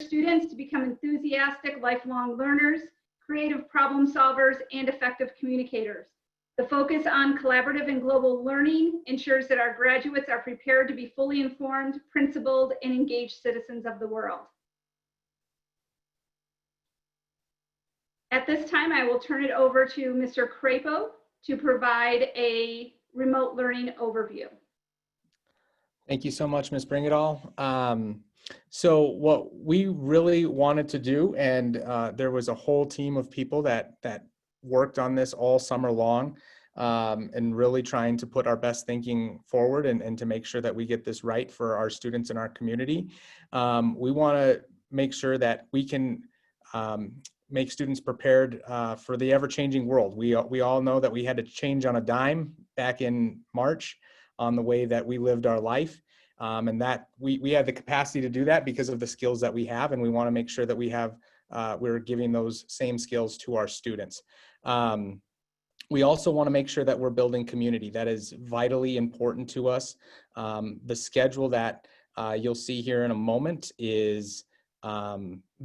students to become enthusiastic, lifelong learners, creative problem solvers, and effective communicators. The focus on collaborative and global learning ensures that our graduates are prepared to be fully informed, principled, and engaged citizens of the world. At this time, I will turn it over to Mr. Crapo to provide a remote learning overview. Thank you so much, Ms. Bringadall. So what we really wanted to do, and there was a whole team of people that worked on this all summer long, and really trying to put our best thinking forward and to make sure that we get this right for our students in our community. We want to make sure that we can make students prepared for the ever-changing world. We all know that we had to change on a dime back in March on the way that we lived our life. And that we have the capacity to do that because of the skills that we have, and we want to make sure that we're giving those same skills to our students. We also want to make sure that we're building community. That is vitally important to us. The schedule that you'll see here in a moment is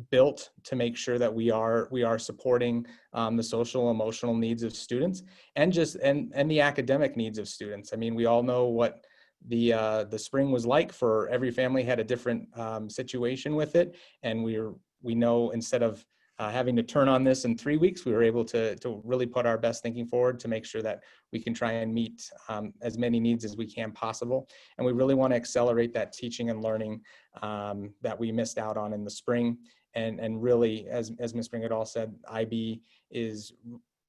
built to make sure that we are supporting the social emotional needs of students and the academic needs of students. I mean, we all know what the spring was like. For every family had a different situation with it, and we know instead of having to turn on this in 3 weeks, we were able to really put our best thinking forward to make sure that we can try and meet as many needs as we can possible. And we really want to accelerate that teaching and learning that we missed out on in the spring. And really, as Ms. Bringadall said, IB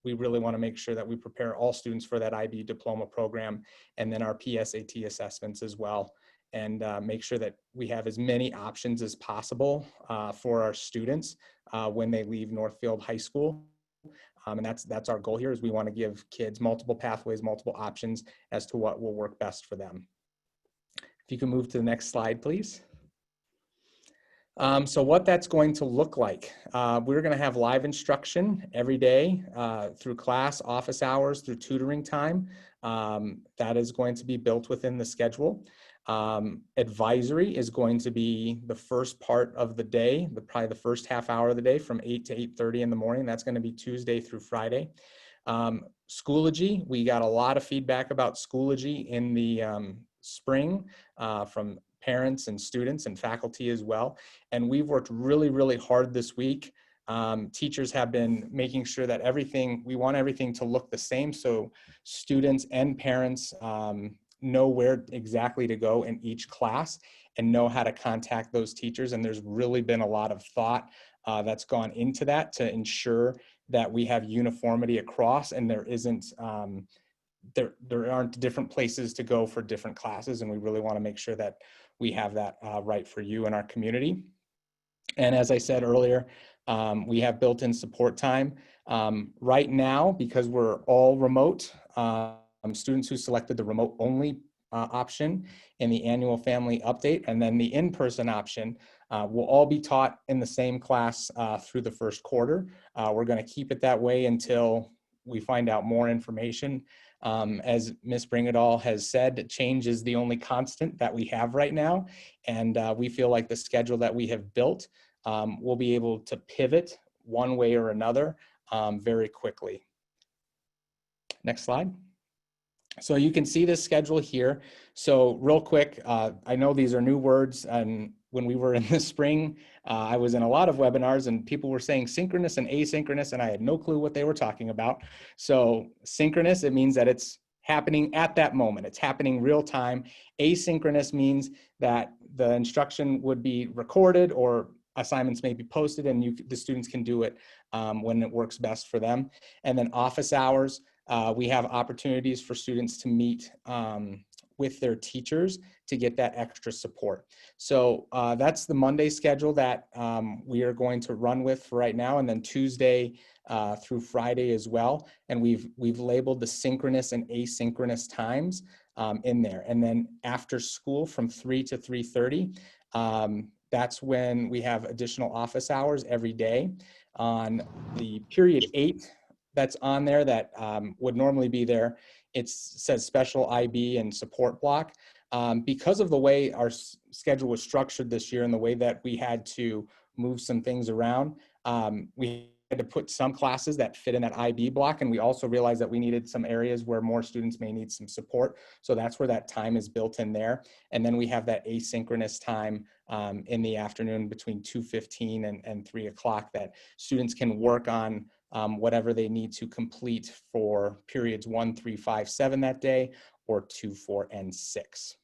we really want to make sure that we prepare all students for that IB diploma program, and then our PSAT assessments as well, and make sure that we have as many options as possible for our students when they leave Northfield High School. And that's our goal here, is we want to give kids multiple pathways, multiple options as to what will work best for them. If you can move to the next slide, please. So what that's going to look like, we're going to have live instruction every day through class, office hours, through tutoring time. That is going to be built within the schedule. Advisory is going to be the first part of the day, probably the first half hour of the day from 8 to 8:30 in the morning. That's going to be Tuesday through Friday. Schoology, we got a lot of feedback about Schoology in the spring from parents and students and faculty as well. And we've worked really, really hard this week. Teachers have been making sure that we want everything to look the same, so students and parents know where exactly to go in each class and know how to contact those teachers. And there's really been a lot of thought that's gone into that to ensure that we have uniformity across, and there isn't there aren't different places to go for different classes, and we really want to make sure that we have that right for you and our community. And as I said earlier, we have built-in support time. Right now, because we're all remote, students who selected the remote only option in the annual family update, and then the in-person option, will all be taught in the same class through the first quarter. We're going to keep it that way until we find out more information. As Ms. Bringadall has said, change is the only constant that we have right now, and we feel like the schedule that we have built will be able to pivot one way or another very quickly. Next slide. So you can see this schedule here. So real quick, I know these are new words, and when we were in the spring, I was in a lot of webinars and people were saying synchronous and asynchronous, and I had no clue what they were talking about. So synchronous, it means that it's happening at that moment. It's happening real time. Asynchronous means that the instruction would be recorded or assignments may be posted, and the students can do it when it works best for them. And then office hours, we have opportunities for students to meet with their teachers to get that extra support. So that's the Monday schedule that we are going to run with for right now, and then Tuesday through Friday as well. And we've labeled the synchronous and asynchronous times in there. And then after school from 3 to 3:30, that's when we have additional office hours every day. On the period 8 that's on there that would normally be there, it says special IB and support block. Because of the way our schedule was structured this year and the way that we had to move some things around. We had to put some classes that fit in that IB block, and we also realized that we needed some areas where more students may need some support. So that's where that time is built in there. And then we have that asynchronous time in the afternoon between 2:15 and 3 o'clock that students can work on whatever they need to complete for periods 1, 3, 5, 7 that day, or 2, 4, and 6.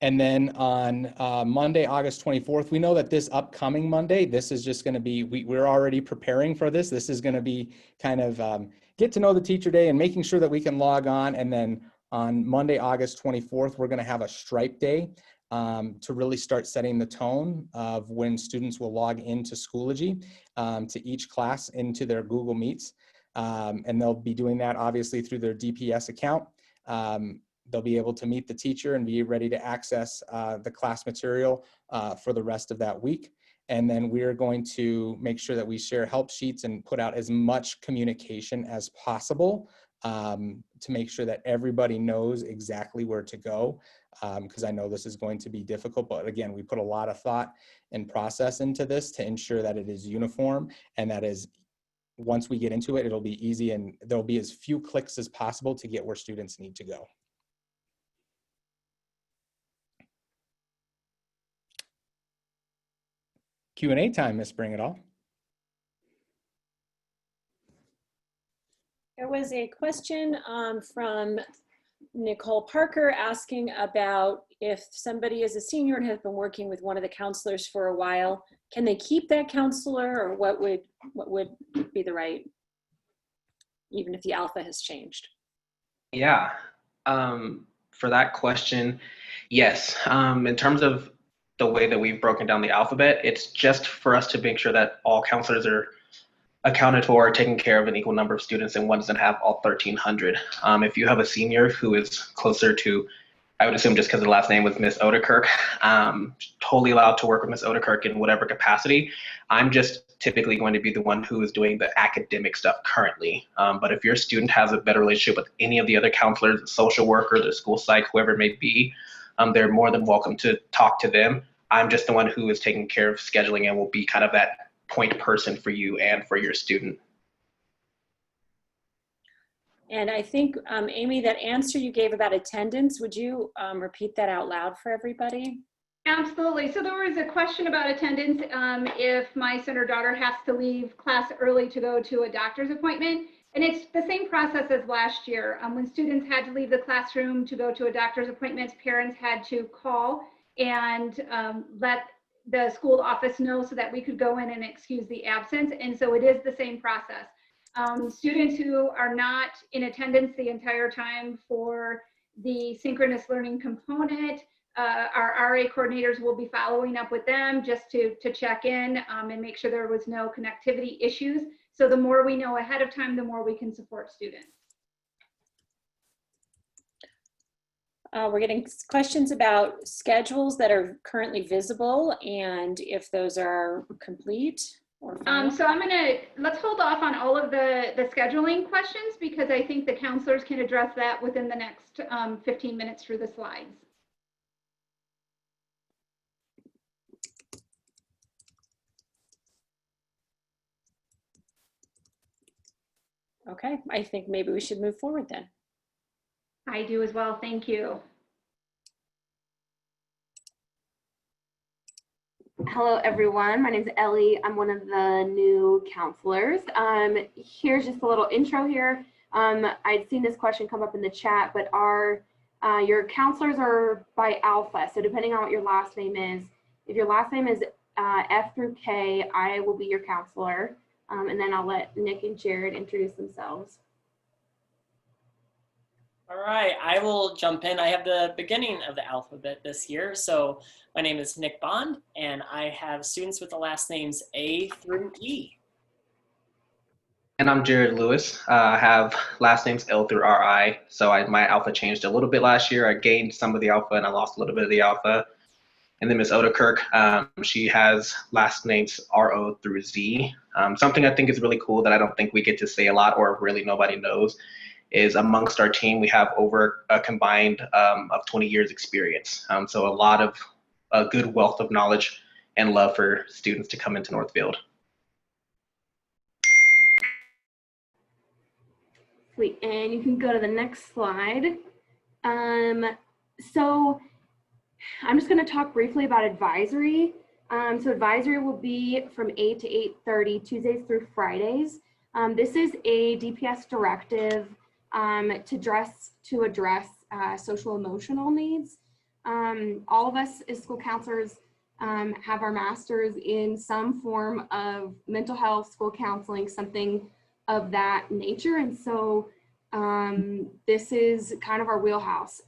And then on Monday, August 24th, we know that this upcoming Monday, this is just going to be, we're already preparing for this. This is going to be kind of get to know the teacher day and making sure that we can log on. And then on Monday, August 24th, we're going to have a stripe day to really start setting the tone of when students will log into Schoology to each class into their Google Meets. And they'll be doing that obviously through their DPS account. They'll be able to meet the teacher and be ready to access the class material for the rest of that week. And then we're going to make sure that we share help sheets and put out as much communication as possible to make sure that everybody knows exactly where to go, because I know this is going to be difficult. But again, we put a lot of thought and process into this to ensure that it is uniform, and that is, once we get into it, it'll be easy and there'll be as few clicks as possible to get where students need to go. Q&A time, Miss Bring It All. There was a question from Nicole Parker asking about if somebody is a senior and has been working with one of the counselors for a while, can they keep that counselor, or what would be the right, even if the alpha has changed? Yeah, for that question, yes. In terms of the way that we've broken down the alphabet, it's just for us to make sure that all counselors are accounted for, taking care of an equal number of students, and one doesn't have all 1,300. If you have a senior who is closer to, I would assume just because the last name was Miss Odekirk, totally allowed to work with Miss Odekirk in whatever capacity. I'm just typically going to be the one who is doing the academic stuff currently. But if your student has a better relationship with any of the other counselors, the social worker, the school psych, whoever it may be, they're more than welcome to talk to them. I'm just the one who is taking care of scheduling and will be kind of that point person for you and for your student. And I think, Amy, that answer you gave about attendance, would you repeat that out loud for everybody? Absolutely. So there was a question about attendance. If my son or daughter has to leave class early to go to a doctor's appointment, and it's the same process as last year. When students had to leave the classroom to go to a doctor's appointment, parents had to call and let the school office know so that we could go in and excuse the absence. And so it is the same process. Students who are not in attendance the entire time for the synchronous learning component, our RA coordinators will be following up with them just to check in and make sure there was no connectivity issues. So the more we know ahead of time, the more we can support students. We're getting questions about schedules that are currently visible and if those are complete or final. So let's hold off on all of the scheduling questions, because I think the counselors can address that within the next 15 minutes through the slides. Okay, I think maybe we should move forward then. I do as well, thank you. Hello everyone, my name is Ellie. I'm one of the new counselors. Here's just a little intro here. I'd seen this question come up in the chat, but your counselors are by alpha. So depending on what your last name is, if your last name is F through K, I will be your counselor. And then I'll let Nick and Jared introduce themselves. All right, I will jump in. I have the beginning of the alphabet this year. So my name is Nick Bond, and I have students with the last names A through E. And I'm Jared Lewis. I have last names L through RI. So my alpha changed a little bit last year. I gained some of the alpha and I lost a little bit of the alpha. And then Miss Odekirk, she has last names RO through Z. Something I think is really cool that I don't think we get to say a lot, or really nobody knows, is amongst our team, we have over a combined of 20 years experience. So a lot of a good wealth of knowledge and love for students to come into Northfield. Sweet, and you can go to the next slide. So I'm just going to talk briefly about advisory. So advisory will be from 8 to 8:30, Tuesdays through Fridays. This is a DPS directive to address social emotional needs. All of us as school counselors have our masters in some form of mental health, school counseling, something of that nature. And so this is kind of our wheelhouse.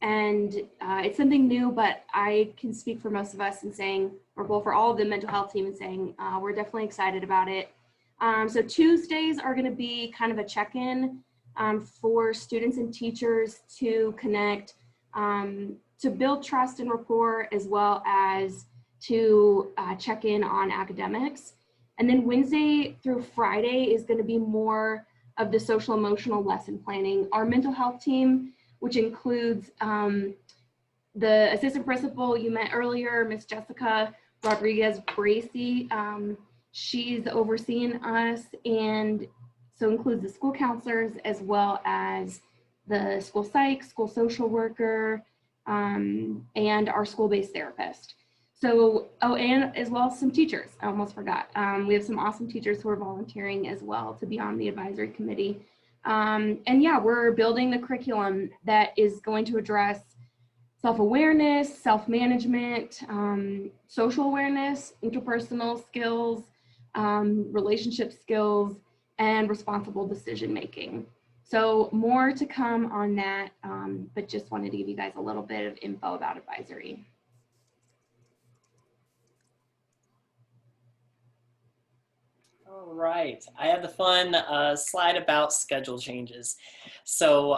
And it's something new, but I can speak for most of us in saying, or well, for all of the mental health team and saying, we're definitely excited about it. So Tuesdays are going to be kind of a check-in for students and teachers to connect, to build trust and rapport, as well as to check in on academics. And then Wednesday through Friday is going to be more of the social emotional lesson planning. Our mental health team, which includes the assistant principal you met earlier, Miss Jessica Rodriguez-Bracey. She's overseeing us, and so includes the school counselors as well as the school psych, school social worker, and our school-based therapist. So, oh, and as well as some teachers, I almost forgot. We have some awesome teachers who are volunteering as well to be on the advisory committee. And yeah, we're building the curriculum that is going to address self-awareness, self-management, social awareness, interpersonal skills, relationship skills, and responsible decision-making. So more to come on that, but just wanted to give you guys a little bit of info about advisory. All right, I have the fun slide about schedule changes. So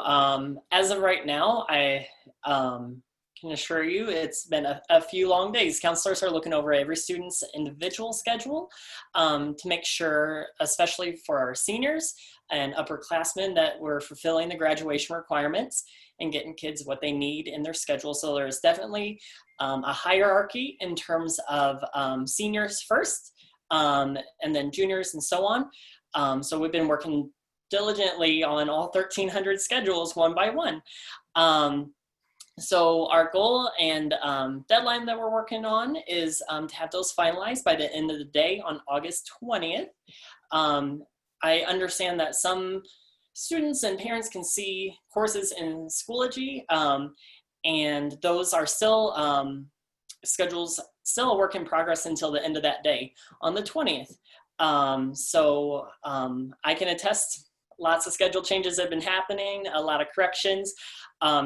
as of right now, I can assure you it's been a few long days. Counselors are looking over every student's individual schedule to make sure, especially for our seniors and upperclassmen, that we're fulfilling the graduation requirements and getting kids what they need in their schedule. So there's definitely a hierarchy in terms of seniors first, and then juniors and so on. So we've been working diligently on all 1,300 schedules one by one. So our goal and deadline that we're working on is to have those finalized by the end of the day on August 20th. I understand that some students and parents can see courses in Schoology, and those are still schedules, still a work in progress until the end of that day on the 20th. So I can attest lots of schedule changes have been happening, a lot of corrections.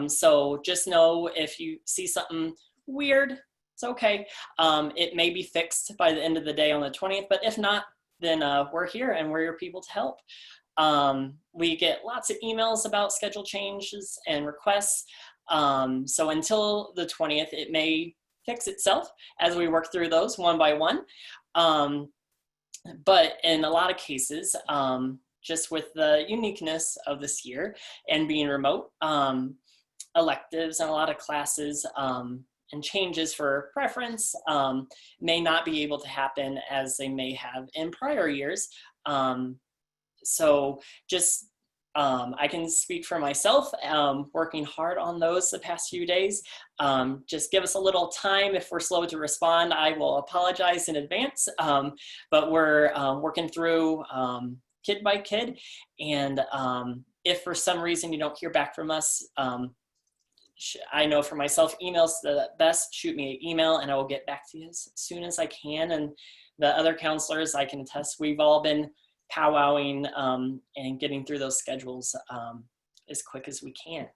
So just know if you see something weird, it's okay. It may be fixed by the end of the day on the 20th, but if not, then we're here and we're your people to help. We get lots of emails about schedule changes and requests. So until the 20th, it may fix itself as we work through those one by one. But in a lot of cases, just with the uniqueness of this year and being remote, electives and a lot of classes and changes for preference may not be able to happen as they may have in prior years. So just I can speak for myself, working hard on those the past few days. Just give us a little time. If we're slow to respond, I will apologize in advance, but we're working through kid by kid. And if for some reason you don't hear back from us, I know for myself, email's the best. Shoot me an email and I will get back to you as soon as I can. And the other counselors, I can attest, we've all been powwowing and getting through those schedules as quick as we can.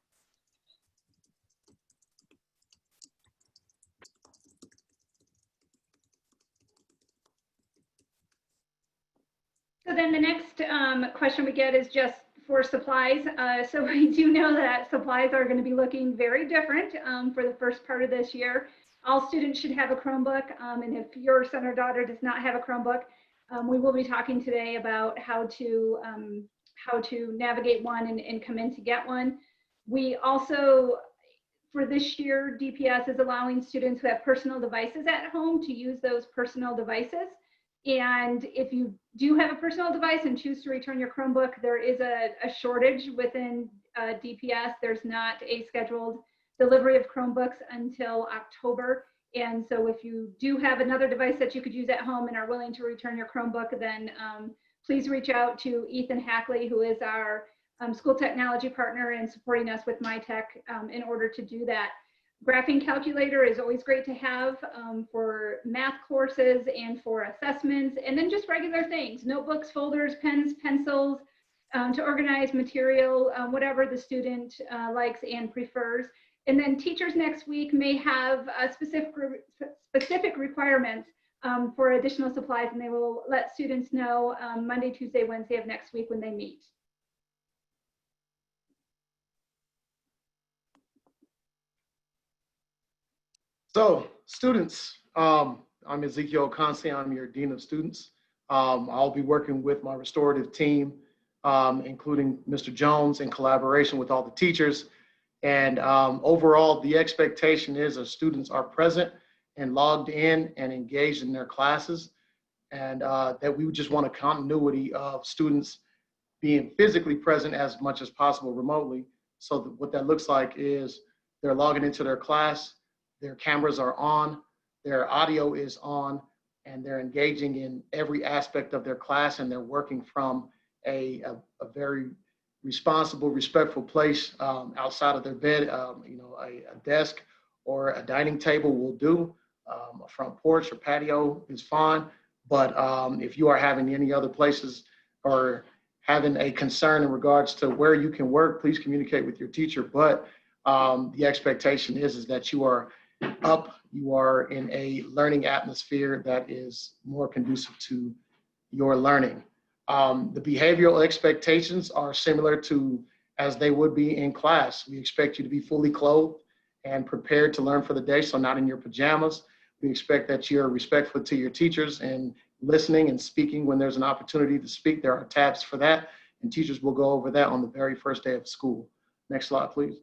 So then the next question we get is just for supplies. So we do know that supplies are going to be looking very different for the first part of this year. All students should have a Chromebook, and if your son or daughter does not have a Chromebook, we will be talking today about how to navigate one and come in to get one. We also, For this year, DPS is allowing students who have personal devices at home to use those personal devices. And if you do have a personal device and choose to return your Chromebook, there is a shortage within DPS. There's not a scheduled delivery of Chromebooks until October. And so if you do have another device that you could use at home and are willing to return your Chromebook, then please reach out to Ethan Hackley, who is our school technology partner and supporting us with MyTech in order to do that. Graphing calculator is always great to have for math courses and for assessments, and then just regular things, notebooks, folders, pens, pencils, to organize material, whatever the student likes and prefers. And then teachers next week may have specific requirements for additional supplies, and they will let students know Monday, Tuesday, Wednesday of next week when they meet. So students, I'm Ezekiel Consi, I'm your Dean of Students. I'll be working with my restorative team, including Mr. Jones, in collaboration with all the teachers. And overall, the expectation is that students are present and logged in and engaged in their classes, and that we would just want a continuity of students being physically present as much as possible remotely. So what that looks like is they're logging into their class, their cameras are on, their audio is on, and they're engaging in every aspect of their class, and they're working from a very responsible, respectful place outside of their bed. You know, a desk or a dining table will do. A front porch or patio is fine. But if you are having any other places or having a concern in regards to where you can work, please communicate with your teacher. But the expectation is that you are up, you are in a learning atmosphere that is more conducive to your learning. The behavioral expectations are similar to as they would be in class. We expect you to be fully clothed and prepared to learn for the day, so not in your pajamas. We expect that you're respectful to your teachers and listening and speaking when there's an opportunity to speak. There are tabs for that, and teachers will go over that on the very first day of school. Next slide, please.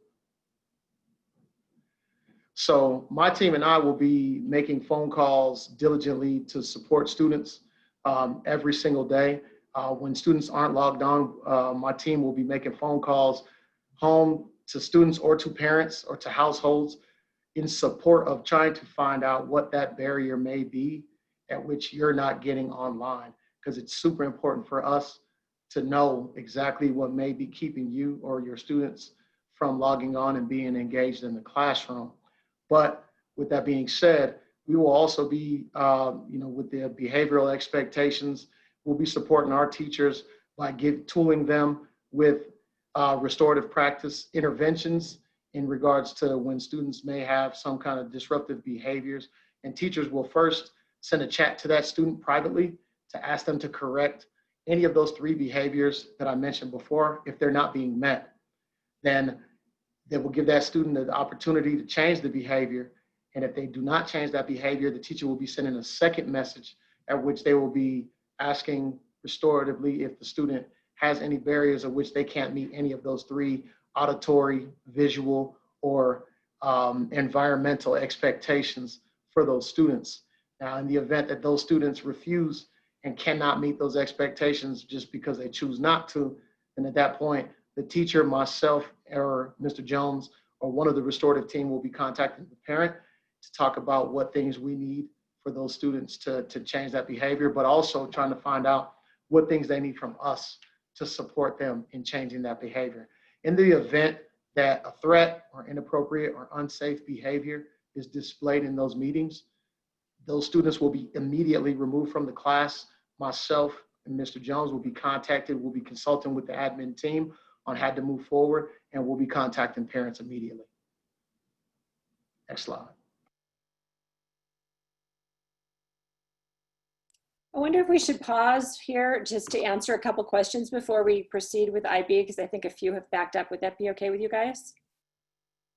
So my team and I will be making phone calls diligently to support students every single day. When students aren't logged on, my team will be making phone calls home to students or to parents or to households in support of trying to find out what that barrier may be at which you're not getting online, because it's super important for us to know exactly what may be keeping you or your students from logging on and being engaged in the classroom. But with that being said, we will also be, with the behavioral expectations, we'll be supporting our teachers by tooling them with restorative practice interventions in regards to when students may have some kind of disruptive behaviors. And teachers will first send a chat to that student privately to ask them to correct any of those 3 behaviors that I mentioned before. If they're not being met, then they will give that student the opportunity to change the behavior. And if they do not change that behavior, the teacher will be sending a second message at which they will be asking restoratively if the student has any barriers of which they can't meet any of those 3 auditory, visual, or environmental expectations for those students. Now, in the event that those students refuse and cannot meet those expectations just because they choose not to, then at that point, the teacher, myself, or Mr. Jones, or one of the restorative team will be contacting the parent to talk about what things we need for those students to change that behavior, but also trying to find out what things they need from us to support them in changing that behavior. In the event that a threat or inappropriate or unsafe behavior is displayed in those meetings, those students will be immediately removed from the class. Myself and Mr. Jones will be contacted. We'll be consulting with the admin team on how to move forward, and we'll be contacting parents immediately. Next slide. I wonder if we should pause here just to answer a couple questions before we proceed with IB, because I think a few have backed up. Would that be okay with you guys?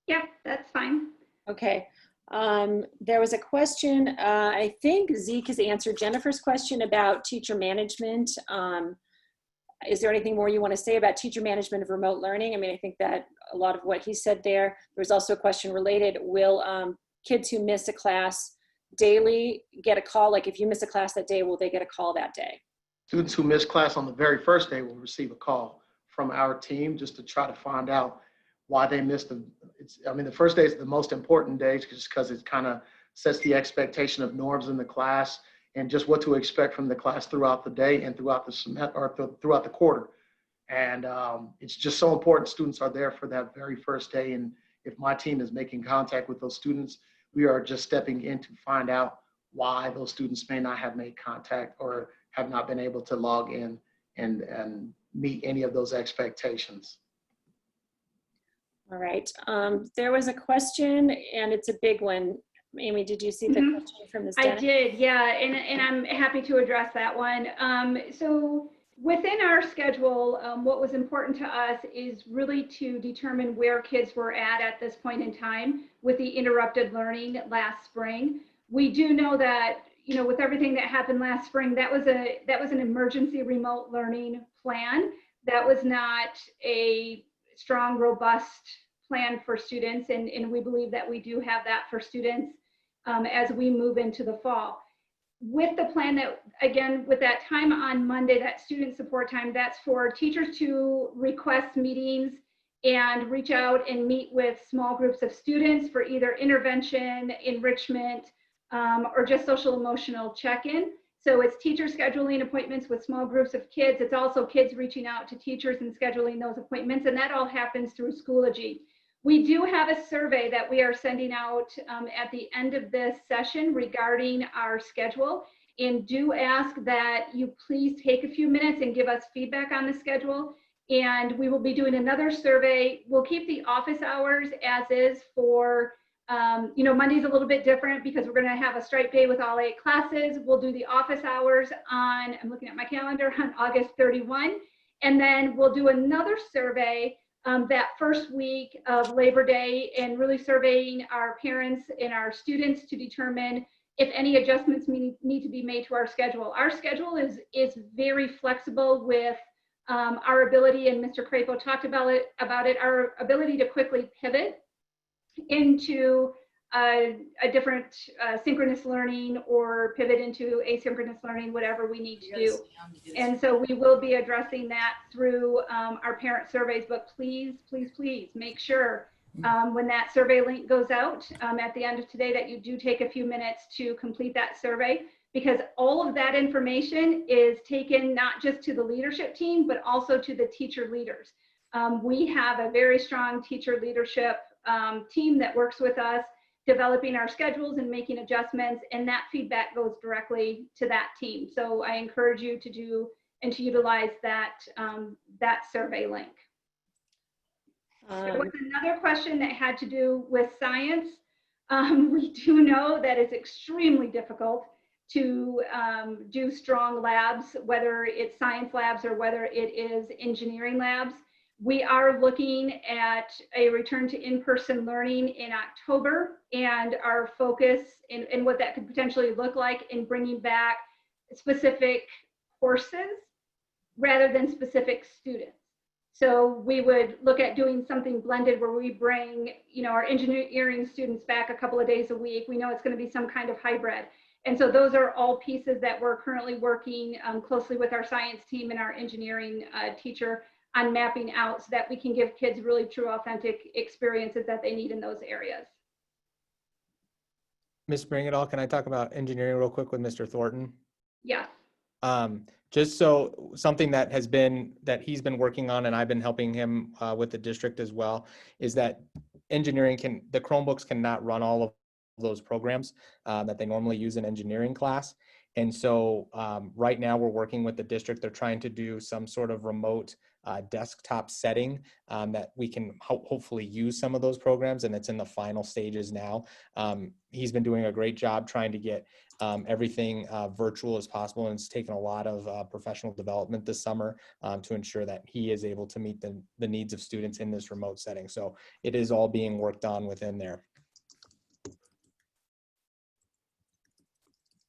Yeah, that's fine. Okay. There was a question, I think Zeke has answered Jennifer's question about teacher management. Is there anything more you want to say about teacher management of remote learning? I mean, I think that a lot of what he said there. There was also a question related, will kids who miss a class daily get a call? Like if you miss a class that day, will they get a call that day? Students who miss class on the very first day will receive a call from our team just to try to find out why they missed them. The first day is the most important day just because it kind of sets the expectation of norms in the class and just what to expect from the class throughout the day and throughout the semester or throughout the quarter. And it's just so important students are there for that very first day. And if my team is making contact with those students, we are just stepping in to find out why those students may not have made contact or have not been able to log in and meet any of those expectations. All right. There was a question, and it's a big one. Amy, did you see the question from Ms. Dennis? I did, yeah, and I'm happy to address that one. So within our schedule, what was important to us is really to determine where kids were at this point in time with the interrupted learning last spring. We do know that, you know, with everything that happened last spring, that was an emergency remote learning plan. That was not a strong, robust plan for students, and we believe that we do have that for students as we move into the fall. With the plan that, again, with that time on Monday, that student support time, that's for teachers to request meetings and reach out and meet with small groups of students for either intervention, enrichment, or just social emotional check-in. So it's teachers scheduling appointments with small groups of kids. It's also kids reaching out to teachers and scheduling those appointments, and that all happens through Schoology. We do have a survey that we are sending out at the end of this session regarding our schedule, and do ask that you please take a few minutes and give us feedback on the schedule. And we will be doing another survey. We'll keep the office hours as is for, you know, Monday's a little bit different because we're gonna have a strike day with all 8 classes. We'll do the office hours on, I'm looking at my calendar, on August 31. And then we'll do another survey that first week of Labor Day, and really surveying our parents and our students to determine if any adjustments need to be made to our schedule. Our schedule is very flexible with our ability, and Mr. Crapo talked about it, our ability to quickly pivot into a different synchronous learning or pivot into asynchronous learning, whatever we need to do. And so we will be addressing that through our parent surveys, but please, please, please make sure when that survey link goes out at the end of today that you do take a few minutes to complete that survey, because all of that information is taken not just to the leadership team, but also to the teacher leaders. We have a very strong teacher leadership team that works with us, developing our schedules and making adjustments, and that feedback goes directly to that team. So I encourage you to do and to utilize that, that survey link. There was another question that had to do with science. We do know that it's extremely difficult to do strong labs, whether it's science labs or whether it is engineering labs. We are looking at a return to in-person learning in October, and our focus and what that could potentially look like in bringing back specific courses rather than specific students. So we would look at doing something blended where we bring, you know, our engineering students back a couple of days a week. We know it's going to be some kind of hybrid. And so those are all pieces that we're currently working closely with our science team and our engineering teacher on mapping out so that we can give kids really true, authentic experiences that they need in those areas. Ms. Bring It All, can I talk about engineering real quick with Mr. Thornton? Yes. Just so something that he's been working on, and I've been helping him with the district as well, is that the Chromebooks cannot run all of those programs that they normally use in engineering class. And so right now we're working with the district. They're trying to do some sort of remote desktop setting that we can hopefully use some of those programs, and it's in the final stages now. He's been doing a great job trying to get everything virtual as possible, and it's taken a lot of professional development this summer to ensure that he is able to meet the needs of students in this remote setting. So it is all being worked on within there.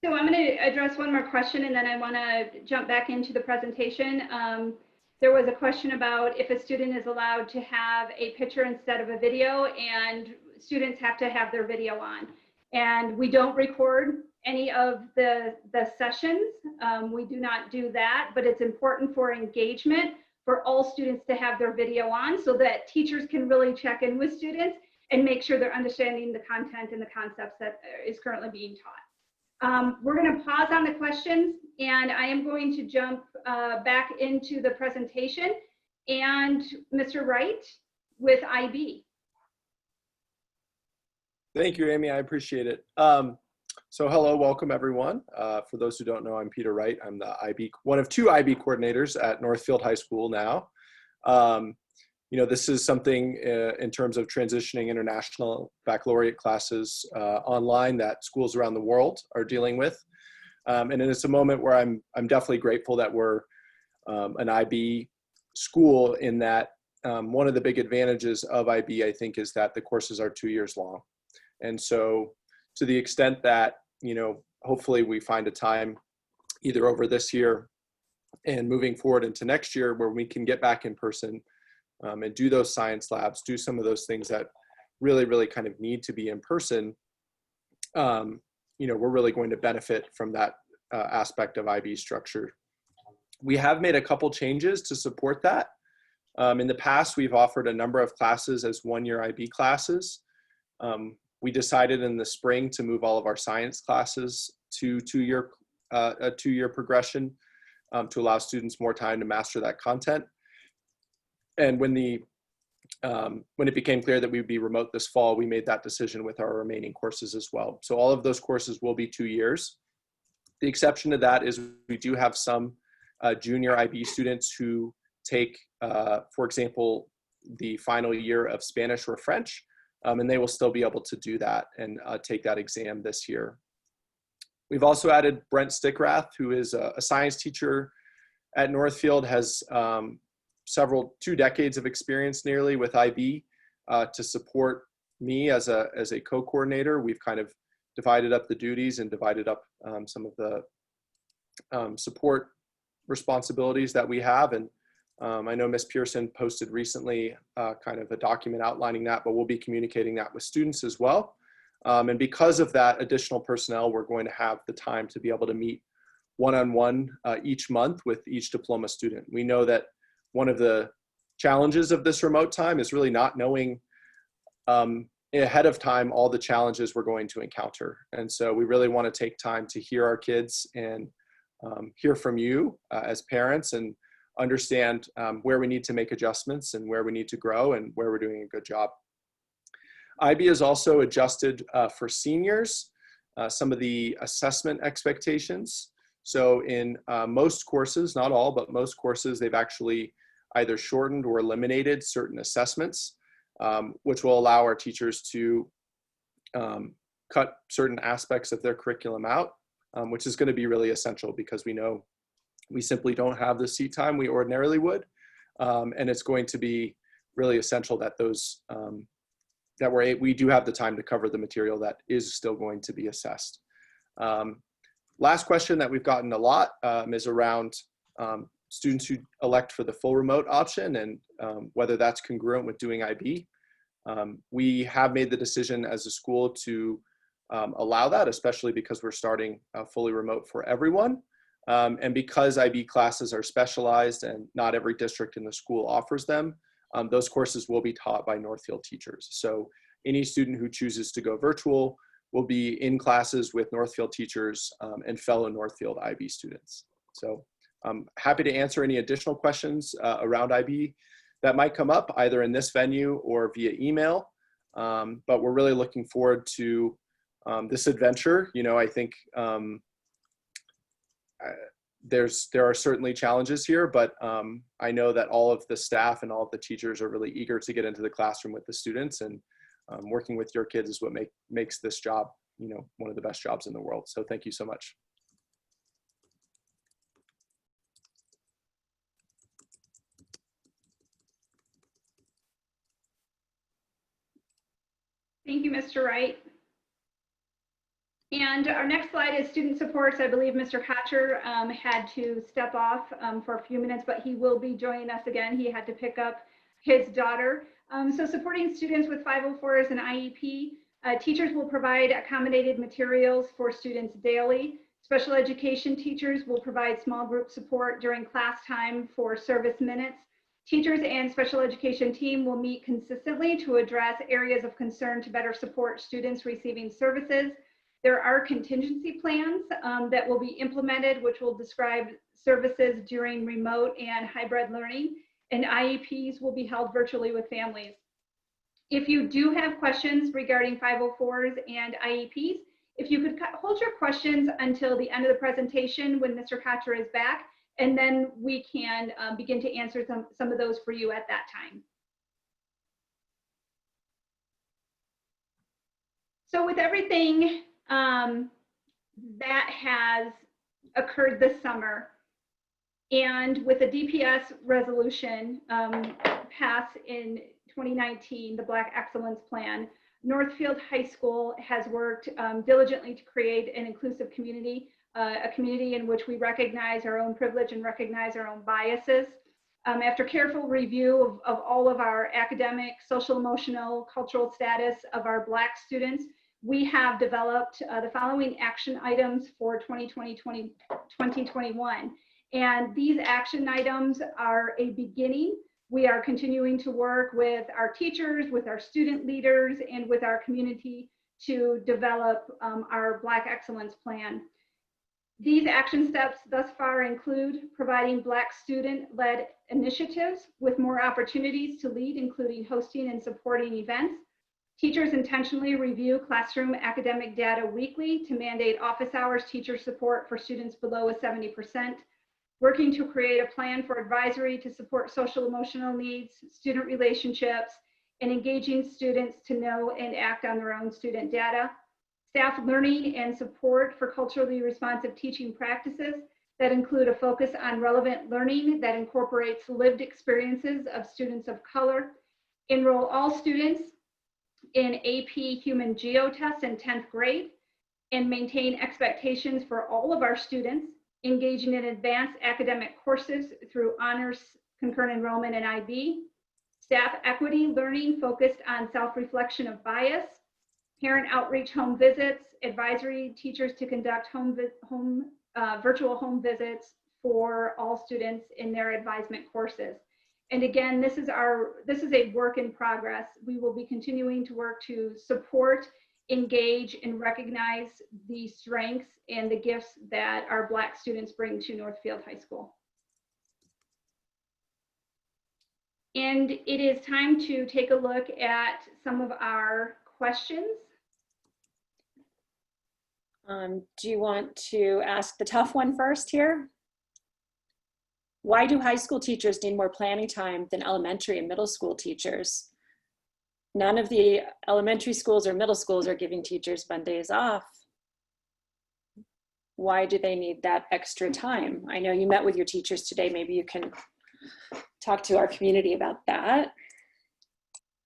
So I'm going to address one more question, and then I want to jump back into the presentation. there was a question about if a student is allowed to have a picture instead of a video, and students have to have their video on. And we don't record any of the sessions. We do not do that, but it's important for engagement for all students to have their video on so that teachers can really check in with students and make sure they're understanding the content and the concepts that is currently being taught. We're going to pause on the questions, and I am going to jump back into the presentation. And Mr. Wright with IB. Thank you, Amy. I appreciate it. So hello, welcome everyone. For those who don't know, I'm Peter Wright. I'm the one of two IB coordinators at Northfield High School now. You know, this is something in terms of transitioning international baccalaureate classes online that schools around the world are dealing with. And it's a moment where I'm definitely grateful that we're an IB school, in that one of the big advantages of IB, I think, is that the courses are 2 years long. And so to the extent that, you know, hopefully we find a time either over this year and moving forward into next year where we can get back in person and do those science labs, do some of those things that really kind of need to be in person, you know, we're really going to benefit from that aspect of IB structure. We have made a couple changes to support that. In the past, we've offered a number of classes as one-year IB classes. We decided in the spring to move all of our science classes to a two-year progression to allow students more time to master that content. And when it became clear that we would be remote this fall, we made that decision with our remaining courses as well. So all of those courses will be 2 years. The exception to that is we do have some junior IB students who take, for example, the final year of Spanish or French, and they will still be able to do that and take that exam this year. We've also added Brent Stickrath, who is a science teacher at Northfield, has 2 decades of experience nearly with IB to support me as a co-coordinator. We've kind of divided up the duties and divided up some of the support responsibilities that we have. And I know Ms. Pearson posted recently kind of a document outlining that, but we'll be communicating that with students as well. And because of that additional personnel, we're going to have the time to be able to meet one-on-one each month with each diploma student. We know that one of the challenges of this remote time is really not knowing ahead of time all the challenges we're going to encounter. And so we really want to take time to hear our kids and hear from you as parents, and understand where we need to make adjustments and where we need to grow and where we're doing a good job. IB has also adjusted for seniors some of the assessment expectations. So in most courses, not all, but most courses, they've actually either shortened or eliminated certain assessments, which will allow our teachers to cut certain aspects of their curriculum out, which is going to be really essential because we know we simply don't have the seat time we ordinarily would. And it's going to be really essential that those, we do have the time to cover the material that is still going to be assessed. Last question that we've gotten a lot is around students who elect for the full remote option and whether that's congruent with doing IB. We have made the decision as a school to allow that, especially because we're starting fully remote for everyone. And because IB classes are specialized and not every district in the school offers them, those courses will be taught by Northfield teachers. So any student who chooses to go virtual will be in classes with Northfield teachers and fellow Northfield IB students. So I'm happy to answer any additional questions around IB that might come up either in this venue or via email. But we're really looking forward to this adventure. You know, I think there are certainly challenges here, but I know that all of the staff and all of the teachers are really eager to get into the classroom with the students, and working with your kids is what makes this job, you know, one of the best jobs in the world. So thank you so much. Thank you, Mr. Wright. And our next slide is student supports. I believe Mr. Hatcher had to step off for a few minutes, but he will be joining us again. He had to pick up his daughter. So supporting students with 504s and IEP, teachers will provide accommodated materials for students daily. Special education teachers will provide small group support during class time for service minutes. Teachers and special education team will meet consistently to address areas of concern to better support students receiving services. There are contingency plans that will be implemented, which will describe services during remote and hybrid learning, and IEPs will be held virtually with families. If you do have questions regarding 504s and IEPs, if you could hold your questions until the end of the presentation when Mr. Hatcher is back, and then we can begin to answer some of those for you at that time. So with everything that has occurred this summer, and with the DPS resolution passed in 2019, the Black Excellence Plan, Northfield High School has worked diligently to create an inclusive community, a community in which we recognize our own privilege and recognize our own biases. After careful review of all of our academic, social, emotional, cultural status of our Black students, we have developed the following action items for 2020-2021. And these action items are a beginning. We are continuing to work with our teachers, with our student leaders, and with our community to develop our Black Excellence Plan. These action steps thus far include providing Black student-led initiatives with more opportunities to lead, including hosting and supporting events. Teachers intentionally review classroom academic data weekly to mandate office hours teacher support for students below a 70%. Working to create a plan for advisory to support social emotional needs, student relationships, and engaging students to know and act on their own student data. Staff learning and support for culturally responsive teaching practices that include a focus on relevant learning that incorporates lived experiences of students of color. Enroll all students in AP Human Geo tests in 10th grade and maintain expectations for all of our students, engaging in advanced academic courses through honors, concurrent enrollment, and IB. Staff equity learning focused on self-reflection of bias. Parent outreach home visits, advisory teachers to conduct virtual home visits for all students in their advisement courses. And again, this is a work in progress. We will be continuing to work to support, engage, and recognize the strengths and the gifts that our Black students bring to Northfield High School. And it is time to take a look at some of our questions. Do you want to ask the tough one first here? Why do high school teachers need more planning time than elementary and middle school teachers? None of the elementary schools or middle schools are giving teachers Mondays off. Why do they need that extra time? I know you met with your teachers today. Maybe you can talk to our community about that.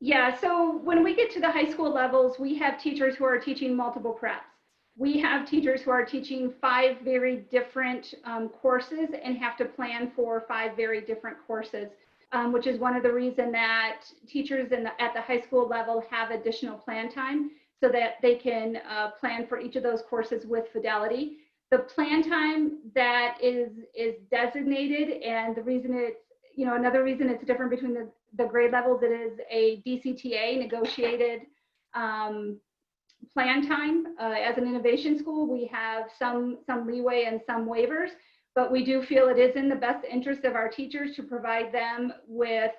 Yeah, so when we get to the high school levels, we have teachers who are teaching multiple preps. We have teachers who are teaching 5 very different courses and have to plan for 5 very different courses, which is one of the reasons that teachers at the high school level have additional plan time so that they can plan for each of those courses with fidelity. The plan time that is designated, and the reason it's, another reason it's different between the grade levels, it is a DCTA negotiated plan time. As an innovation school, we have some leeway and some waivers, but we do feel it is in the best interest of our teachers to provide them with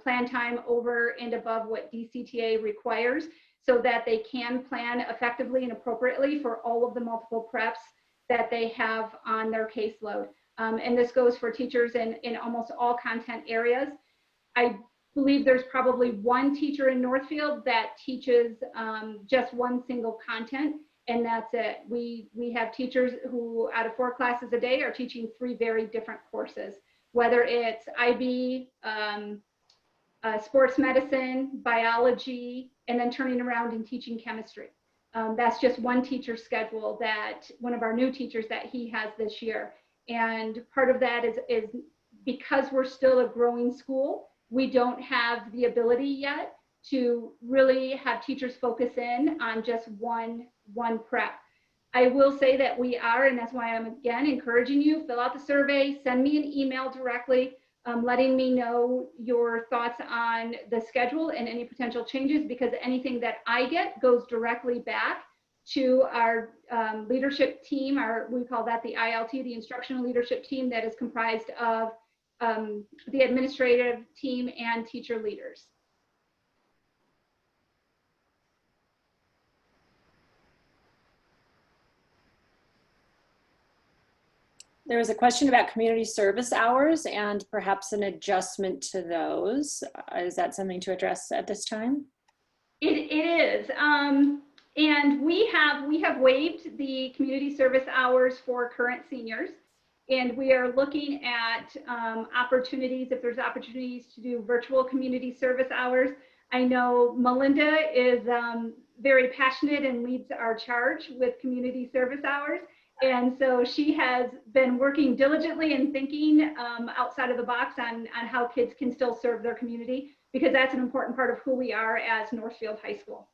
plan time over and above what DCTA requires so that they can plan effectively and appropriately for all of the multiple preps that they have on their caseload. And this goes for teachers in almost all content areas. I believe there's probably one teacher in Northfield that teaches just one single content, and that's it. We have teachers who out of 4 classes a day are teaching 3 very different courses, whether it's IB, sports medicine, biology, and then turning around and teaching chemistry. That's just one teacher's schedule that one of our new teachers that he has this year. And part of that is because we're still a growing school, we don't have the ability yet to really have teachers focus in on just one prep. I will say that we are, and that's why I'm again encouraging you, fill out the survey, send me an email directly, letting me know your thoughts on the schedule and any potential changes, because anything that I get goes directly back to our leadership team, we call that the ILT, the instructional leadership team, that is comprised of the administrative team and teacher leaders. There was a question about community service hours and perhaps an adjustment to those. Is that something to address at this time? It is. And we have waived the community service hours for current seniors. And we are looking at opportunities, if there's opportunities to do virtual community service hours. I know Melinda is very passionate and leads our charge with community service hours. And so she has been working diligently and thinking outside of the box on how kids can still serve their community, because that's an important part of who we are as Northfield High School.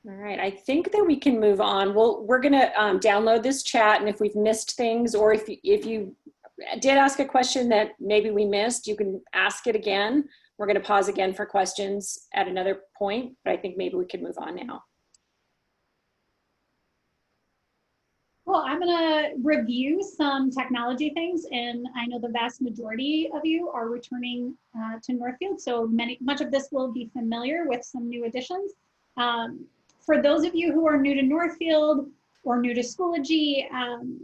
All right, I think that we can move on. We're gonna download this chat, and if we've missed things, or if you did ask a question that maybe we missed, you can ask it again. We're gonna pause again for questions at another point, but I think maybe we can move on now. Well, I'm going to review some technology things, and I know the vast majority of you are returning to Northfield, so much of this will be familiar with some new additions. For those of you who are new to Northfield or new to Schoology,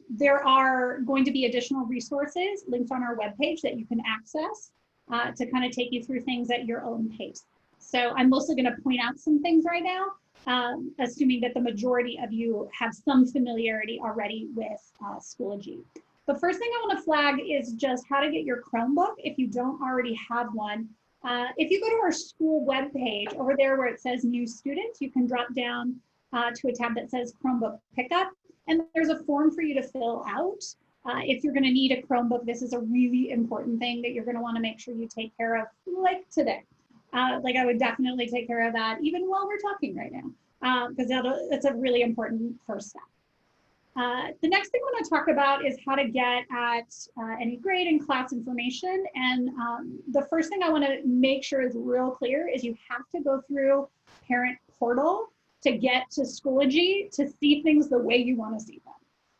there are going to be additional resources linked on our webpage that you can access to kind of take you through things at your own pace. So I'm mostly going to point out some things right now, assuming that the majority of you have some familiarity already with Schoology. The first thing I want to flag is just how to get your Chromebook if you don't already have one. If you go to our school webpage, over there where it says new students, you can drop down to a tab that says Chromebook pickup, and there's a form for you to fill out. If you're going to need a Chromebook, this is a really important thing that you're going to want to make sure you take care of, like today. Like I would definitely take care of that even while we're talking right now, because that's a really important first step. The next thing I want to talk about is how to get at any grade and class information. And the first thing I want to make sure is real clear is you have to go through Parent Portal to get to Schoology to see things the way you want to see them.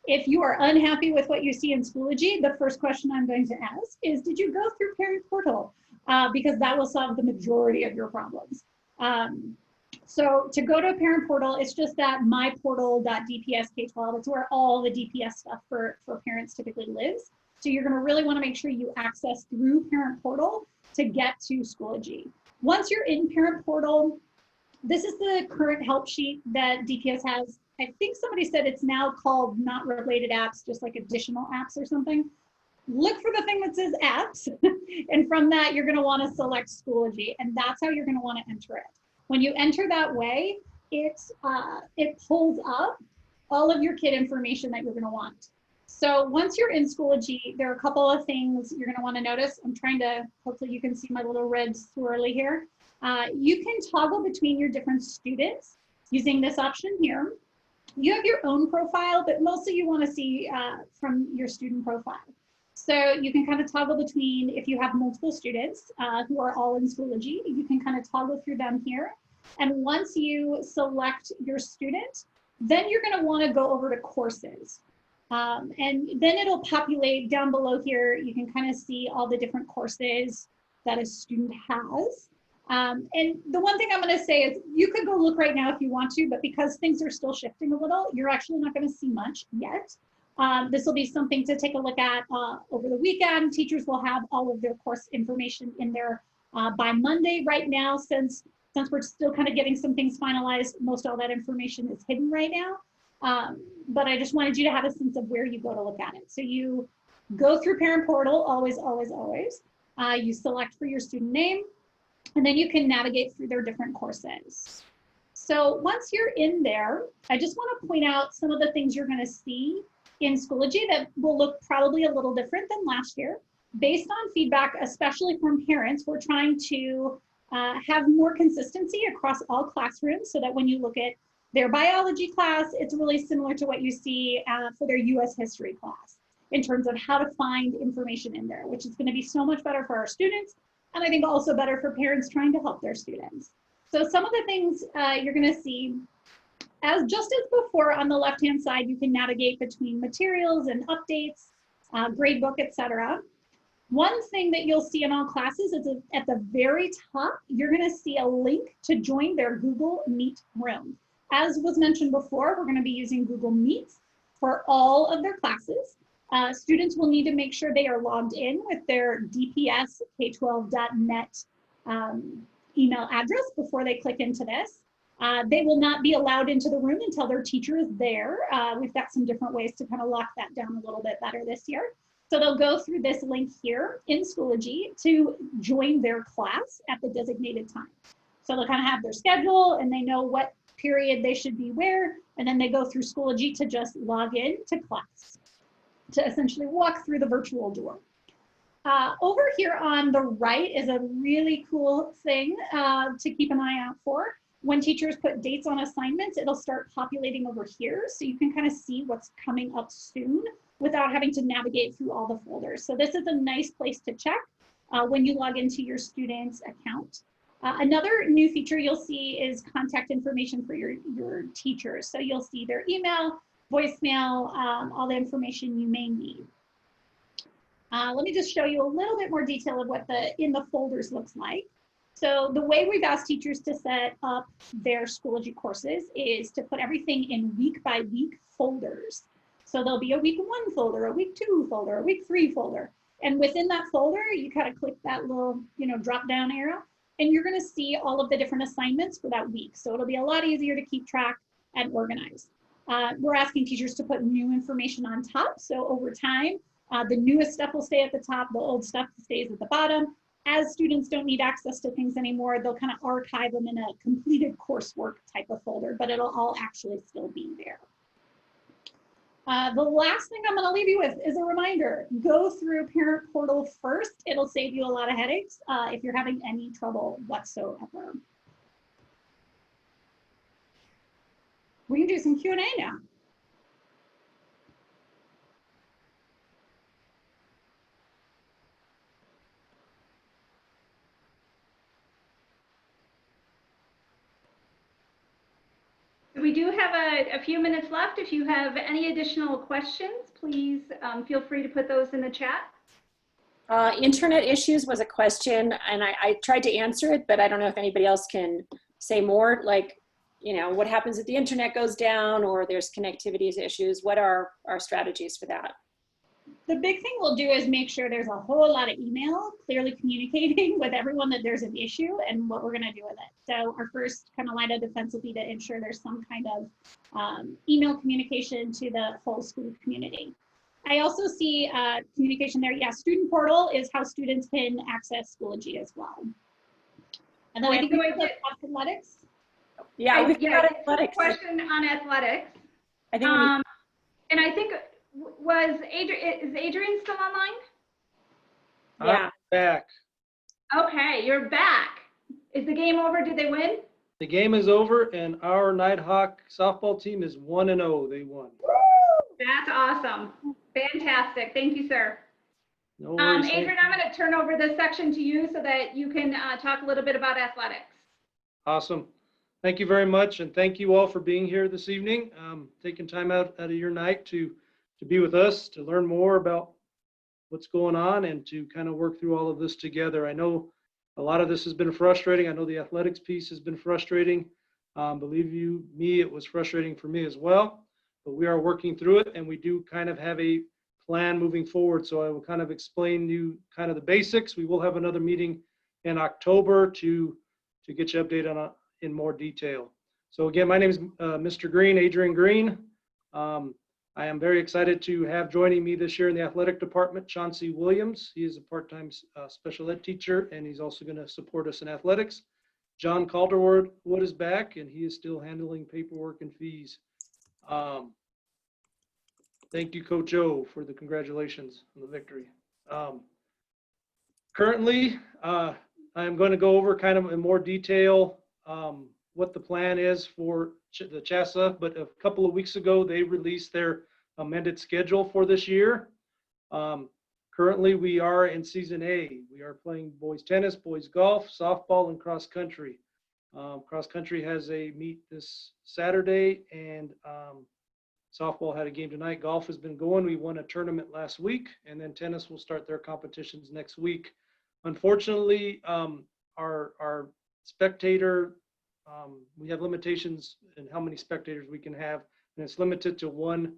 If you are unhappy with what you see in Schoology, the first question I'm going to ask is, did you go through Parent Portal? Because that will solve the majority of your problems. So to go to a Parent Portal, it's just that myportal.dpsk12. It's where all the DPS stuff for parents typically lives. So you're going to really want to make sure you access through Parent Portal to get to Schoology. Once you're in Parent Portal, this is the current help sheet that DPS has. I think somebody said it's now called not related apps, just like additional apps or something. Look for the thing that says apps. And from that, you're going to want to select Schoology, and that's how you're going to want to enter it. When you enter that way, it pulls up all of your kid information that you're going to want. So once you're in Schoology, there are a couple of things you're going to want to notice. I'm trying to, hopefully you can see my little red swirly here. You can toggle between your different students using this option here. You have your own profile, but mostly you want to see from your student profile. So you can kind of toggle between, if you have multiple students who are all in Schoology, you can kind of toggle through them here. And once you select your student, then you're going to want to go over to courses. And then it'll populate down below here. You can kind of see all the different courses that a student has. And the one thing I'm going to say is you could go look right now if you want to, but because things are still shifting a little, you're actually not going to see much yet. This will be something to take a look at over the weekend. Teachers will have all of their course information in there by Monday. Right now, since we're still kind of getting some things finalized, most all that information is hidden right now. But I just wanted you to have a sense of where you go to look at it. So you go through Parent Portal, always, always, always. You select for your student name. And then you can navigate through their different courses. So once you're in there, I just want to point out some of the things you're going to see in Schoology that will look probably a little different than last year. Based on feedback, especially from parents, we're trying to have more consistency across all classrooms so that when you look at their biology class, it's really similar to what you see for their US history class in terms of how to find information in there, which is going to be so much better for our students, and I think also better for parents trying to help their students. So some of the things you're going to see, just as before, on the left-hand side, you can navigate between materials and updates, gradebook, etc. One thing that you'll see in all classes is at the very top, you're going to see a link to join their Google Meet room. As was mentioned before, we're going to be using Google Meets for all of their classes. Students will need to make sure they are logged in with their dpsk12.net email address before they click into this. They will not be allowed into the room until their teacher is there. We've got some different ways to kind of lock that down a little bit better this year. So they'll go through this link here in Schoology to join their class at the designated time. So they'll kind of have their schedule and they know what period they should be where, and then they go through Schoology to just log in to class, to essentially walk through the virtual door. Over here on the right is a really cool thing to keep an eye out for. When teachers put dates on assignments, it'll start populating over here, so you can kind of see what's coming up soon without having to navigate through all the folders. So this is a nice place to check when you log into your student's account. Another new feature you'll see is contact information for your teachers. So you'll see their email, voicemail, all the information you may need. Let me just show you a little bit more detail of what in the folders looks like. So the way we've asked teachers to set up their Schoology courses is to put everything in week by week folders. So there'll be a week 1 folder, a week 2 folder, a week 3 folder. And within that folder, you kind of click that little, drop down arrow, and you're gonna see all of the different assignments for that week. So it'll be a lot easier to keep track and organize. We're asking teachers to put new information on top. So over time, the newest stuff will stay at the top, the old stuff stays at the bottom. As students don't need access to things anymore, they'll kind of archive them in a completed coursework type of folder, but it'll all actually still be there. The last thing I'm going to leave you with is a reminder. Go through Parent Portal first. It'll save you a lot of headaches if you're having any trouble whatsoever. We can do some Q&A now. We do have a few minutes left. If you have any additional questions, please feel free to put those in the chat. Internet issues was a question, and I tried to answer it, but I don't know if anybody else can say more, like, what happens if the internet goes down or there's connectivity issues? What are our strategies for that? The big thing we'll do is make sure there's a whole lot of email, clearly communicating with everyone that there's an issue and what we're going to do with it. So our first kind of line of defense will be to ensure there's some kind of email communication to the whole school community. I also see communication there. Yeah, student portal is how students can access Schoology as well. And then I think we have athletics. Yeah, we've got athletics. Question on athletics. I think and I think is Adrian still online? Yeah. I'm back. Okay, you're back. Is the game over? Did they win? The game is over, and our Nighthawk softball team is 1-0. They won. That's awesome. Fantastic. Thank you, sir. No worries. Adrian, I'm going to turn over this section to you so that you can talk a little bit about athletics. Awesome. Thank you very much, and thank you all for being here this evening, taking time out of your night to be with us, to learn more about what's going on and to kind of work through all of this together. I know a lot of this has been frustrating. I know the athletics piece has been frustrating. Believe you me, it was frustrating for me as well, but we are working through it, and we do kind of have a plan moving forward. So I will kind of explain you kind of the basics. We will have another meeting in October to get you updated on in more detail. So again, my name is Mr. Green, Adrian Green. I am very excited to have joining me this year in the athletic department, Chauncey Williams. He is a part-time special ed teacher, and he's also going to support us in athletics. John Calderwood is back, and he is still handling paperwork and fees. Thank you, Coach O, for the congratulations on the victory. Currently, I'm going to go over kind of in more detail what the plan is for the CHSA, but a couple of weeks ago, they released their amended schedule for this year. Currently, we are in Season A. We are playing boys tennis, boys golf, softball, and cross country. Cross country has a meet this Saturday, and softball had a game tonight. Golf has been going. We won a tournament last week, and then tennis will start their competitions next week. Unfortunately, our spectator, we have limitations in how many spectators we can have, and it's limited to one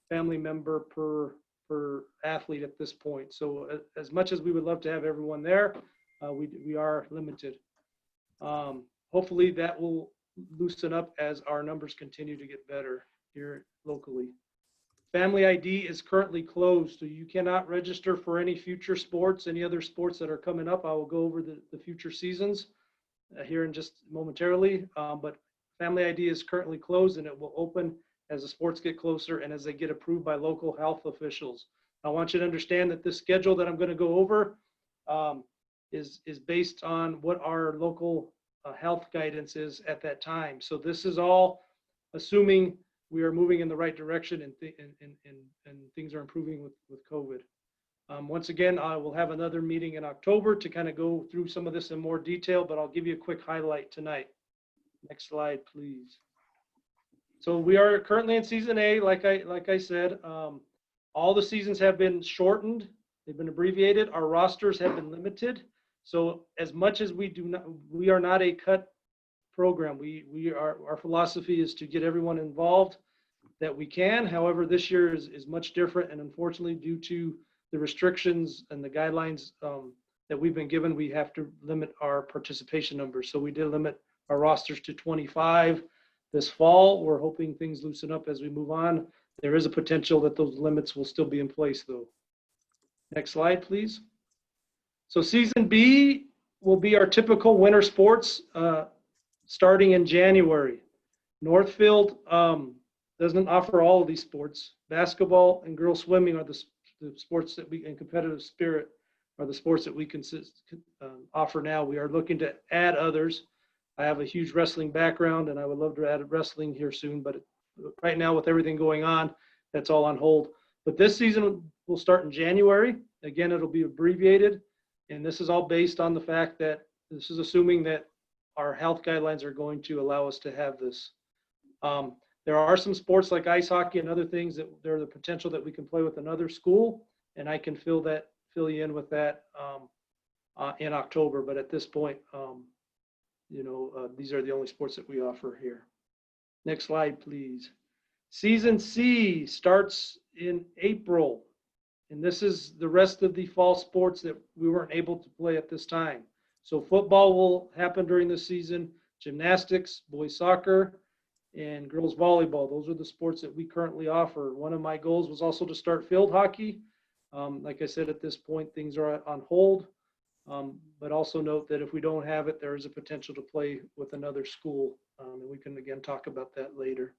family member per athlete at this point. So as much as we would love to have everyone there, we are limited. Hopefully that will loosen up as our numbers continue to get better here locally. Family ID is currently closed, so you cannot register for any future sports, any other sports that are coming up. I will go over the future seasons here in just momentarily, but Family ID is currently closed, and it will open as the sports get closer and as they get approved by local health officials. I want you to understand that this schedule that I'm going to go over is based on what our local health guidance is at that time. So this is all assuming we are moving in the right direction and things are improving with COVID. Once again, I will have another meeting in October to kind of go through some of this in more detail, but I'll give you a quick highlight tonight. Next slide, please. So we are currently in Season A, like I said. All the seasons have been shortened. They've been abbreviated. Our rosters have been limited. So as much as we are not a cut program. Our philosophy is to get everyone involved that we can. However, this year is much different, and unfortunately, due to the restrictions and the guidelines that we've been given, we have to limit our participation numbers. So we did limit our rosters to 25 this fall. We're hoping things loosen up as we move on. There is a potential that those limits will still be in place, though. Next slide, please. So Season B will be our typical winter sports starting in January. Northfield doesn't offer all of these sports. Basketball and girls swimming are the sports that and competitive spirit are the sports that we can offer now. We are looking to add others. I have a huge wrestling background, and I would love to add wrestling here soon, but right now with everything going on, that's all on hold. But this season will start in January. Again, it'll be abbreviated, and this is all based on the fact that this is assuming that our health guidelines are going to allow us to have this. There are some sports like ice hockey and other things that there are the potential that we can play with another school, and I can fill you in with that in October. But at this point, these are the only sports that we offer here. Next slide, please. Season C starts in April, and this is the rest of the fall sports that we weren't able to play at this time. So football will happen during the season, gymnastics, boys soccer, and girls volleyball. Those are the sports that we currently offer. One of my goals was also to start field hockey. Like I said, at this point, things are on hold. But also note that if we don't have it, there is a potential to play with another school. And we can, again, talk about that later.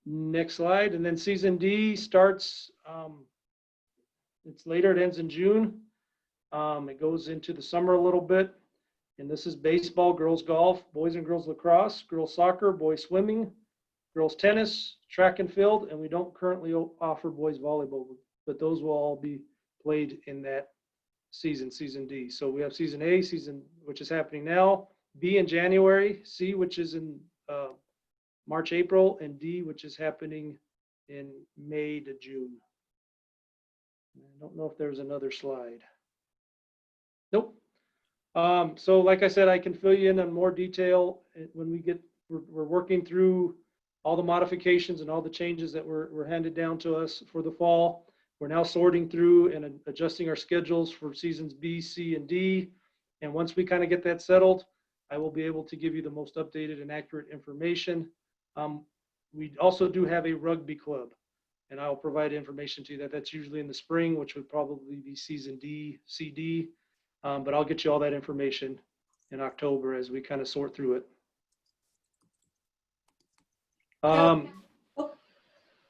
Next slide. And then Season D starts, it's later, it ends in June. It goes into the summer a little bit. And this is baseball, girls golf, boys and girls lacrosse, girls soccer, boys swimming, girls tennis, track and field, and we don't currently offer boys volleyball, but those will all be played in that season, Season D. So we have Season A, which is happening now, B in January, C, which is in March, April, and D, which is happening in May to June. I don't know if there's another slide. Nope. So like I said, I can fill you in on more detail when we're working through all the modifications and all the changes that were handed down to us for the fall. We're now sorting through and adjusting our schedules for Seasons B, C, and D. And once we kind of get that settled, I will be able to give you the most updated and accurate information. we also do have a rugby club, and I'll provide information to you that. That's usually in the spring, which would probably be season D, CD, but I'll get you all that information in October as we kind of sort through it.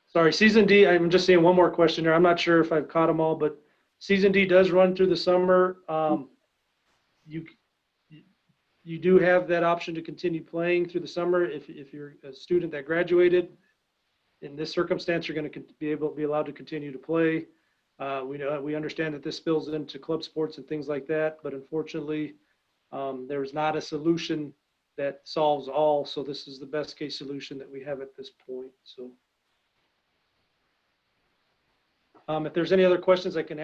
Sorry, season D, I'm just seeing one more question there. I'm not sure if I've caught them all, but season D does run through the summer. You do have that option to continue playing through the summer if you're a student that graduated. In this circumstance, you're going to be allowed to continue to play. We understand that this spills into club sports and things like that, but unfortunately, there's not a solution that solves all. So this is the best case solution that we have at this point. So if there's any other questions, I can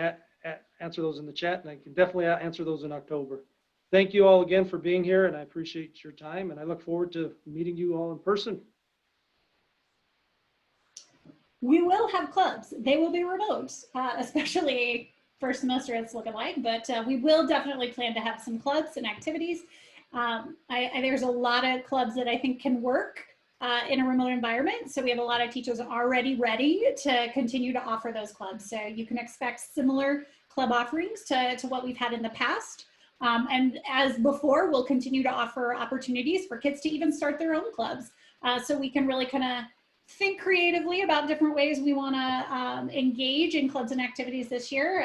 answer those in the chat, and I can definitely answer those in October. Thank you all again for being here, and I appreciate your time, and I look forward to meeting you all in person. We will have clubs. They will be remote, especially first semester it's looking like, but we will definitely plan to have some clubs and activities. There's a lot of clubs that I think can work in a remote environment. So we have a lot of teachers already ready to continue to offer those clubs. So you can expect similar club offerings to what we've had in the past. And as before, we'll continue to offer opportunities for kids to even start their own clubs. So we can really kind of think creatively about different ways we want to engage in clubs and activities this year.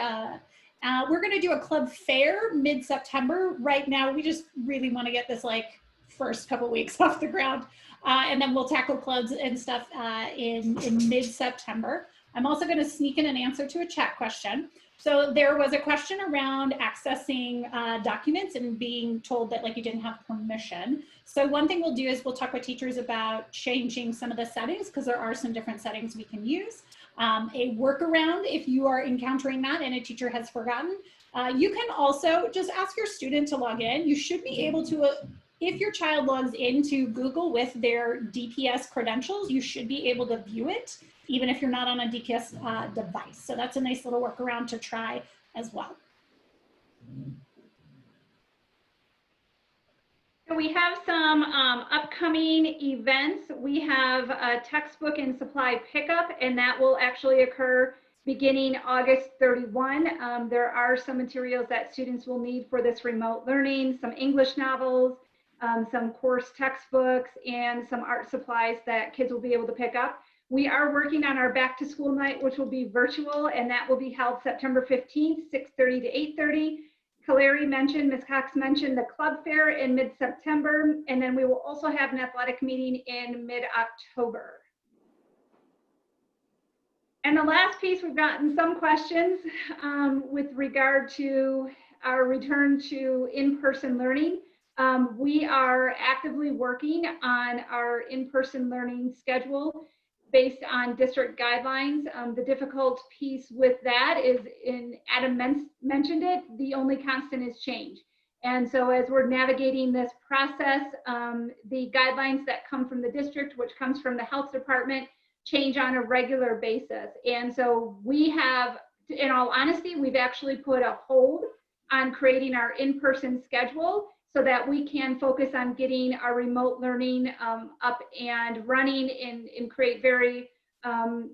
We're going to do a club fair mid-September. Right now, we just really want to get this like first couple weeks off the ground. And then we'll tackle clubs and stuff in mid-September. I'm also going to sneak in an answer to a chat question. So there was a question around accessing documents and being told that like you didn't have permission. So one thing we'll do is we'll talk with teachers about changing some of the settings because there are some different settings we can use. A workaround if you are encountering that and a teacher has forgotten. You can also just ask your student to log in. You should be able to, if your child logs into Google with their DPS credentials, you should be able to view it, even if you're not on a DPS device. So that's a nice little workaround to try as well. So we have some upcoming events. We have a textbook and supply pickup, and that will actually occur beginning August 31. There are some materials that students will need for this remote learning, some English novels, some course textbooks, and some art supplies that kids will be able to pick up. We are working on our back to school night, which will be virtual, and that will be held September 15th, 6:30 to 8:30. Kaleri mentioned, Ms. Cox mentioned the club fair in mid-September, and then we will also have an athletic meeting in mid-October. And the last piece, we've gotten some questions with regard to our return to in-person learning. We are actively working on our in-person learning schedule based on district guidelines. The difficult piece with that is, Adam mentioned it, the only constant is change. And so as we're navigating this process, the guidelines that come from the district, which comes from the health department, change on a regular basis. And so we have, in all honesty, we've actually put a hold on creating our in-person schedule so that we can focus on getting our remote learning up and running and create very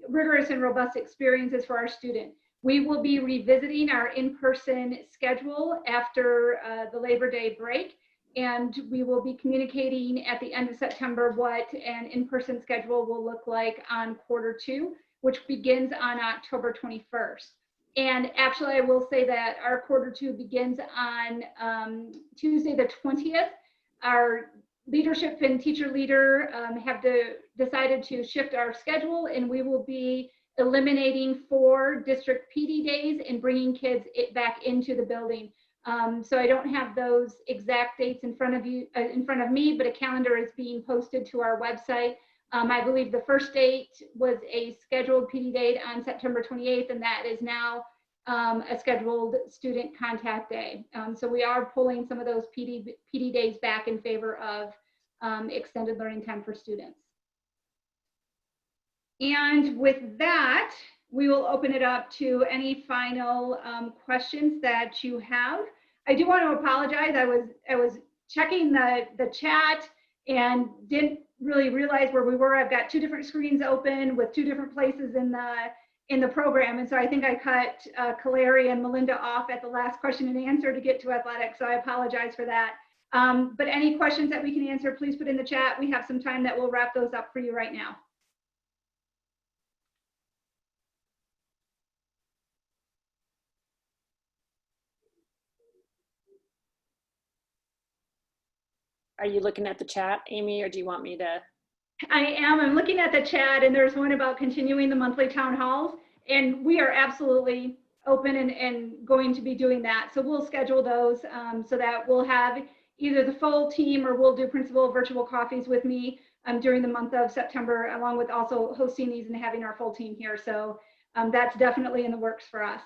rigorous and robust experiences for our students. We will be revisiting our in-person schedule after the Labor Day break, and we will be communicating at the end of September what an in-person schedule will look like on Q2, which begins on October 21st. And actually, I will say that our Q2 begins on Tuesday the 20th. Our leadership and teacher leader have decided to shift our schedule, and we will be eliminating 4 district PD days and bringing kids back into the building. So I don't have those exact dates in front of me, but a calendar is being posted to our website. I believe the first date was a scheduled PD date on September 28th, and that is now a scheduled student contact day. So we are pulling some of those PD days back in favor of extended learning time for students. And with that, we will open it up to any final questions that you have. I do want to apologize. I was checking the chat, and didn't really realize where we were. I've got 2 different screens open with 2 different places in the program. And so I think I cut Kalari and Melinda off at the last question and answer to get to athletics. So I apologize for that. But any questions that we can answer, please put in the chat. We have some time that we'll wrap those up for you right now. Are you looking at the chat, Amy, or do you want me to? I am. I'm looking at the chat, and there's one about continuing the monthly town halls, and we are absolutely open and going to be doing that. So we'll schedule those so that we'll have either the full team or we'll do principal virtual coffees with me during the month of September, along with also hosting these and having our full team here. So that's definitely in the works for us.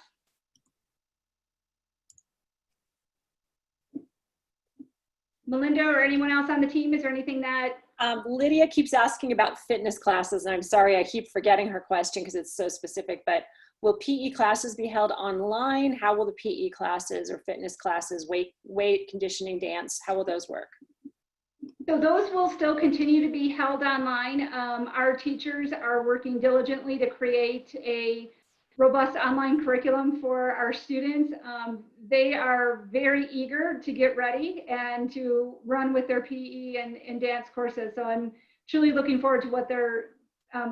Melinda or anyone else on the team, is there anything that? Lydia keeps asking about fitness classes, and I'm sorry, I keep forgetting her question because it's so specific, but will PE classes be held online? How will the PE classes or fitness classes, weight, conditioning, dance, how will those work? So those will still continue to be held online. Our teachers are working diligently to create a robust online curriculum for our students. They are very eager to get ready and to run with their PE and dance courses. So I'm truly looking forward to what they're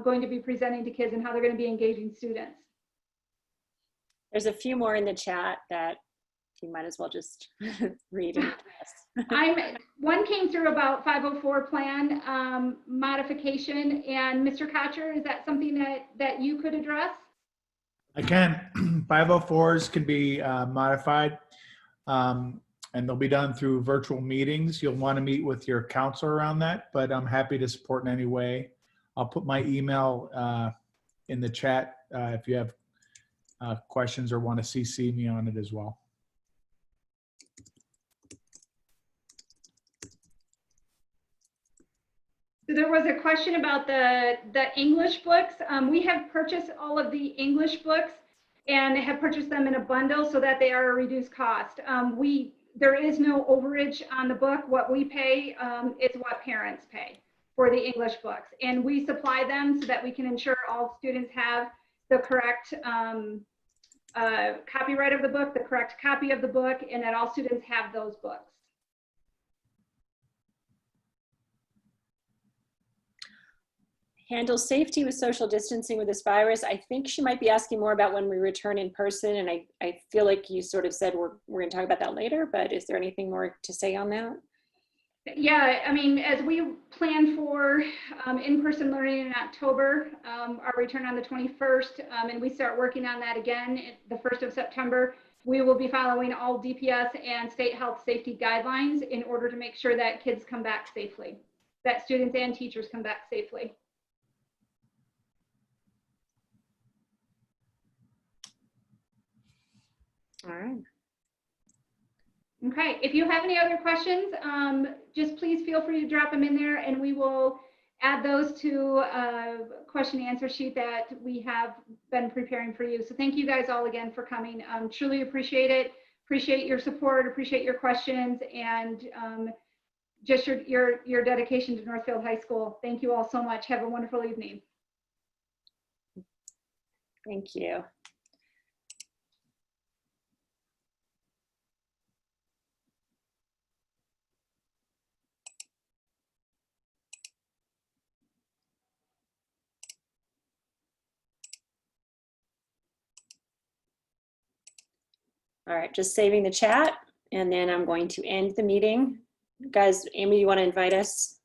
going to be presenting to kids and how they're going to be engaging students. There's a few more in the chat that you might as well just read and address. One came through about 504 plan modification, and Mr. Kotcher, is that something that you could address? I can. 504s can be modified, and they'll be done through virtual meetings. You'll want to meet with your counselor around that, but I'm happy to support in any way. I'll put my email in the chat if you have questions or want to CC me on it as well. So there was a question about the English books. We have purchased all of the English books and have purchased them in a bundle so that they are a reduced cost. There is no overage on the book. What we pay is what parents pay for the English books. And we supply them so that we can ensure all students have the correct copyright of the book, the correct copy of the book, and that all students have those books. Handle safety with social distancing with this virus. I think she might be asking more about when we return in person, and I feel like you sort of said we're going to talk about that later, but is there anything more to say on that? Yeah, I mean, as we plan for in-person learning in October, our return on the 21st, and we start working on that again the 1st of September, we will be following all DPS and state health safety guidelines in order to make sure that kids come back safely, that students and teachers come back safely. All right. Okay, if you have any other questions, just please feel free to drop them in there and we will add those to a question and answer sheet that we have been preparing for you. So thank you guys all again for coming. Truly appreciate it. Appreciate your support, appreciate your questions, and just your dedication to Northfield High School. Thank you all so much. Have a wonderful evening. Thank you. All right, just saving the chat, and then I'm going to end the meeting. Guys, Amy, you want to invite us